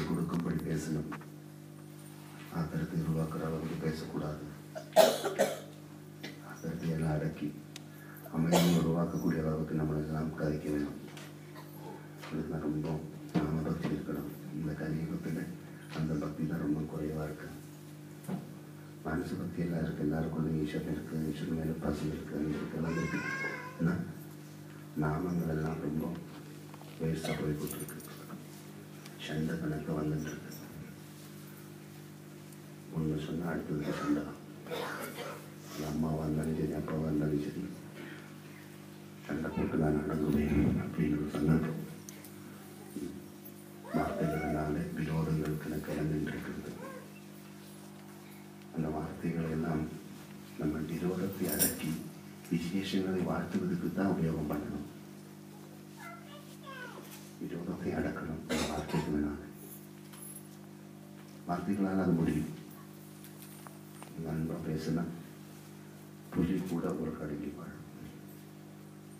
கொடுக்கும்படி பேசணும். ஆத்திரத்தை உருவாக்குற அளவுக்கு பேசக்கூடாது. ஆத்திரத்தை எல்லாம் அடக்கி அமைதியை உருவாக்கக்கூடிய அளவுக்கு நம்மளெல்லாம் கதைக்க வேணும். இதுதான் ரொம்ப நாம பக்தி இருக்கணும். இந்த கலியுகத்தில் அந்த பக்தி தான் ரொம்ப குறைவாக இருக்கு. மனசு பக்தி எல்லாம் இருக்கு, எல்லாருக்குள்ள ஈஸ்வரன் இருக்கு, ஈஸ்வரன் மேலே பசி இருக்கு, எல்லாம் இருக்கு. ஆனால் நாமங்கள் எல்லாம் ரொம்ப வேஸ்டாக போய் போட்டுருக்கு. சண்டை கணக்கு வந்துட்டு இருக்கு. ஒன்று சொன்னால் அடுத்ததுக்கு சண்டை. அம்மாவாக இருந்தாலும் சரி, அப்பாவாக இருந்தாலும் சரி, சண்டை போட்டு தான் நடந்துவேன் அப்படின்னு ஒரு சந்தர்ப்பம். வார்த்தைகளினால விரோதங்கள் கணக்கு இறந்துட்டு இருக்கிறது. அந்த வார்த்தைகளை எல்லாம் நம்ம விரோதத்தை அடக்கி விசேஷங்களை வாழ்த்துவதற்கு தான் உபயோகம் பண்ணணும். விரோதத்தை அடக்கணும். வார்த்தைகளால் வார்த்தைகளால் அது முடியும். அன்பாக பேசினா புலி கூட ஒரு கடைக்கு வாழும்.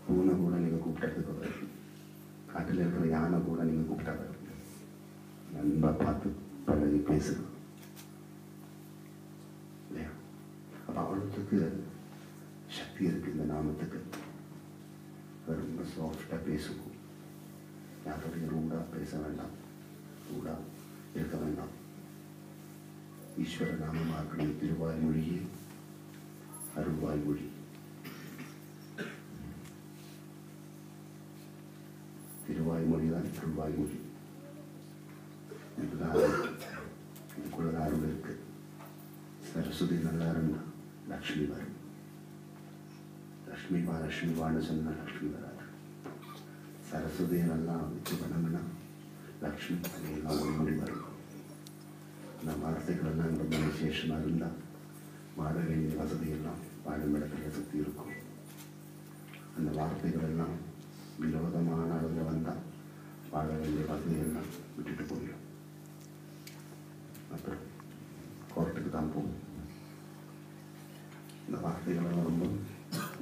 பூனை கூட நீங்கள் கூப்பிட்டதுக்கு வரும். காட்டில் இருக்கிற யானை கூட நீங்கள் கூப்பிட்டா வரும். அன்பாக பார்த்து பழகி பேசணும் இல்லையா? அப்போ அவ்வளோத்துக்கு சக்தி இருக்குது இந்த நாமத்துக்கு. ரொம்ப சாஃப்டாக பேசுவோம். யாருடைய ரூடாக பேச வேண்டாம், ரூடாக இருக்க வேண்டாம். ஈஸ்வர நாமமாக இருக்கணும். திருவாய்மொழியே அருள்வாய்மொழி. திருவாய்மொழி தான் அருள்வாய்மொழி. இதுதான் இதுக்குள்ள அருள் இருக்கு. சரஸ்வதி நல்லா இருந்தா லக்ஷ்மி வரும். லக்ஷ்மிவான்னு சொன்னா லக்ஷ்மி வராது. சரஸ்வதியை நல்லா வச்சு பண்ணணும்னா லக்ஷ்மி அதையெல்லாம் ஒரு மொழி வரும். அந்த வார்த்தைகள் எல்லாம் ரொம்ப விசேஷமாக இருந்தால் வாழ வேண்டிய வசதியெல்லாம் வாழும் இடத்துல சுற்றி இருக்கும். அந்த வார்த்தைகள் எல்லாம் விரோதமான அளவில் வந்தால் வாழ வேண்டிய வசதியெல்லாம் விட்டுட்டு போயிடும். அப்புறம் கோர்ட்டுக்கு தான் போகும். இந்த வார்த்தைகளெல்லாம் ரொம்ப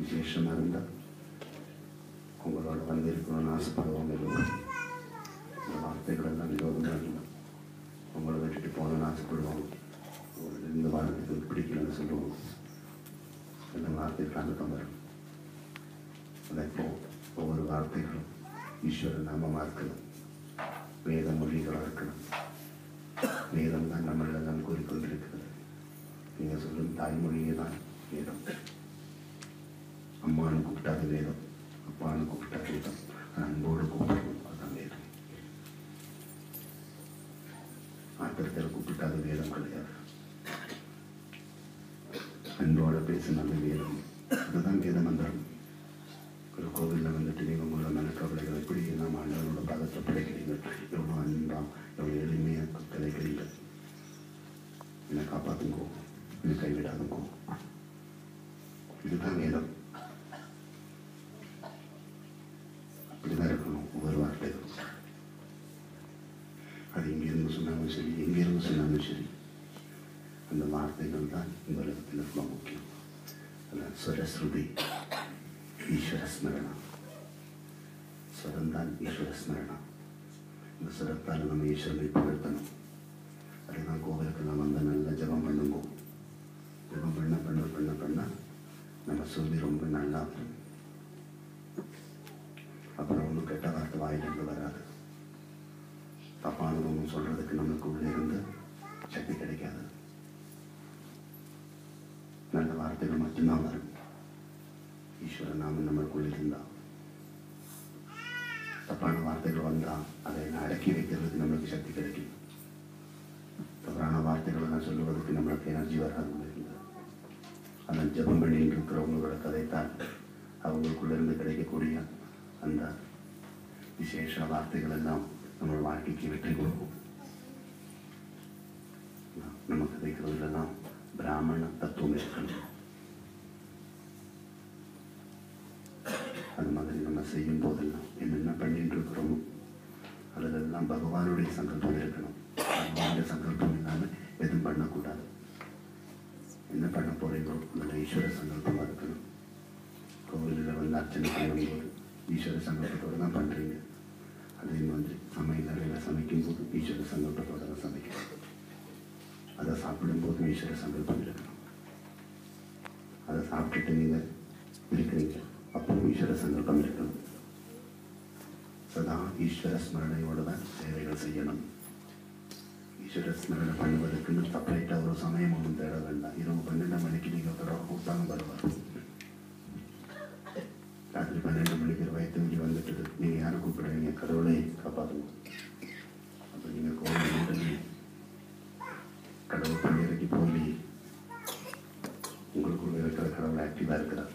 விசேஷமாக இருந்தால் உங்களோட வந்து இருக்கணும்னு ஆசைப்படுவாங்க. இந்த வார்த்தைகள் எல்லாம் விரோதமாக இருந்தால் உங்களை விட்டுட்டு போகணும்னு ஆசைப்படுவாங்க. இந்த வார்த்தைகள் பிடிக்கலன்னு சொல்லுவாங்க. இந்த வார்த்தைகள் அனுப்பம் வரும். அதப்போ ஒவ்வொரு வார்த்தைகளும் ஈஸ்வர நாமமாக இருக்கணும், வேத மொழிகளாக இருக்கணும். வேதம் தான் நம்மளெல்லாம் கூறிக்கொண்டிருக்கிறது. நீங்கள் சொல்லும் தாய்மொழியே தான் வேதம். அம்மானு கூப்பிட்டாது வேதம், அப்பானு கூப்பிட்டா வேதம், அன்போடு கூப்பிடணும், அதுதான் வேதம். ஆத்திரத்தில் கூப்பிட்டாது வேதம் கிடையாது. அன்போட பேசினாலும் வேதம், அதுதான் வேத மந்திரம். ஒரு கோவிலில் வந்துட்டு நீங்கள் உங்களோட மனக்கவலைகள் எப்படி நாம் ஆண்டவனோட பாதத்தை படைக்கிறீங்க, எவ்வளோ அன்பா எவ்வளோ எளிமையாக கிடைக்கிறீங்க, என்னை காப்பாற்றுங்கோ, என்னை கைவிடாதுங்கோ. இதுதான் வேதம். அப்படிதான் இருக்கணும் ஒவ்வொரு வார்த்தைகளும். அது இங்கிருந்து சொன்னாலும் சரி, எங்கிருந்து சொன்னாலும் சரி, அந்த வார்த்தைகள் தான் இந்த உலகத்தில் ரொம்ப முக்கியம். அதான் ஸ்வரஸ்ருதி, ஈஸ்வர ஸ்மரணா. ஸ்வரம் தான் ஈஸ்வர ஸ்மரணா. இந்த ஸ்வரத்தால் நம்ம ஈஸ்வரனை புகழ்த்தணும். அதுதான் கோவிலுக்கு நம்ம வந்து நல்லா ஜபம் பண்ணுங்க. ஜபம் பண்ண பண்ண பண்ண பண்ண நம்ம சொல்லி ரொம்ப நல்லா. அப்புறம் ஒன்றும் கெட்ட வார்த்தை வாயிலிருந்து வராது. தப்பானது ஒன்றும் சொல்றதுக்கு நமக்கு உள்ளே இருந்து சக்தி கிடைக்காது. நல்ல வார்த்தைகள் மட்டும்தான் வரும். ஈஸ்வர நாமம் நம்மளுக்குள்ள இருந்தா. தப்பான வார்த்தைகள் வந்தா அதை அடக்கி வைக்கிறதுக்கு நம்மளுக்கு சக்தி கிடைக்கும். தவறான வார்த்தைகளை தான் சொல்லுவதற்கு நம்மளுக்கு எனர்ஜி வராது. அந்த ஜபம் பண்ணிட்டு இருக்கிறவங்களோட கதைத்தான் அவங்களுக்குள்ள இருந்து கிடைக்கக்கூடிய அந்த விசேஷ வார்த்தைகள் எல்லாம் நம்ம வாழ்க்கைக்கு வெற்றி கொடுக்கும். நம்ம கதைக்கிறதுலாம் பிராமண தத்துவம் இருக்கணும். அது மாதிரி நம்ம செய்யும் போதெல்லாம் என்னென்ன பண்ணிட்டு இருக்கிறோமோ அதிலெல்லாம் பகவானுடைய சங்கல்பம் இருக்கணும். பகவானுடைய சங்கல்பம் இல்லாமல் எதுவும் பண்ணக்கூடாது. என்ன பண்ண போறீங்களோ அதில் ஈஸ்வர சங்கல்பமாக இருக்கணும். கோவிலில் வந்து அர்ச்சனை பண்ணும்போது ஈஸ்வர சங்கல்பத்தோடு தான் பண்ணுறீங்க. அதே மாதிரி சமையல் அறையில் சமைக்கும்போது ஈஸ்வர சங்கல்பத்தோட தான் சமைக்கணும். அதை சாப்பிடும்போது ஈஸ்வர சங்கல்பம் இருக்கணும். அதை சாப்பிட்டுட்டு நீங்கள் இருக்கிறீங்க, அப்பவும் ஈஸ்வர சங்கல்பம் இருக்கணும். சதா ஈஸ்வர ஸ்மரணையோடு தான் சேவைகள் செய்யணும். ஈஸ்வர ஸ்மரணை பண்ணுவதற்குன்னு செப்பரேட்டாக ஒரு சமயம் ஒன்றும் தேட வேண்டாம். இரவு 12 மணிக்கு நீங்கள் தொடர்பு கூட்டாங்க வருவார். ராத்திரி 12 மணிக்கு வயத்து வண்டி வந்துட்டு நீங்கள் யாரை கூப்பிடுறீங்க? கடவுளை காப்பாற்றுங்க. அப்போ நீங்கள் கோவில் உடனே கடவுள் பள்ளியறைக்கு போய் உங்களுக்குள்ள இருக்கிற கடவுளை ஆக்டிவாக இருக்கிறார்.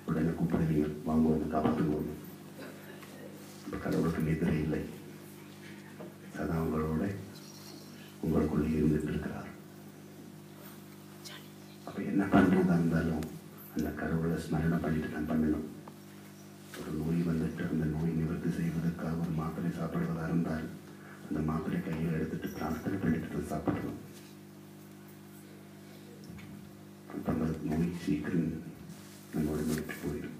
உடனே கூப்பிடுவீங்க, வாங்குவோம், காப்பாற்றுவோம். இப்போ கடவுளுக்கு நிதிரை இல்லை, சதா உங்களோட உங்களுக்குள்ளே இருந்துட்டு இருக்கிறார். அப்போ என்ன பண்ணுறதா இருந்தாலும் அந்த கடவுளை ஸ்மரணை பண்ணிட்டு தான் பண்ணணும். ஒரு நோய் வந்துட்டு அந்த நோய் நிவர்த்தி செய்வதற்காக ஒரு மாத்திரை சாப்பிடுவதாக இருந்தால் அந்த மாத்திரை கையில் எடுத்துட்டு பிரார்த்தனை பண்ணிட்டு தான் சாப்பிடணும். அப்போ அந்த நோய் சீக்கிரம் நம்மளோட விட்டு போயிடும்.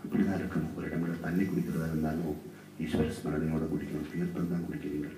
அப்படிதான் இருக்கணும். ஒரு இடத்துல தண்ணி குடிக்கிறதா இருந்தாலும் ஈஸ்வர ஸ்மரணையோட குடிக்கணும். தீர்த்தம் தான் குடிக்கிறீங்க.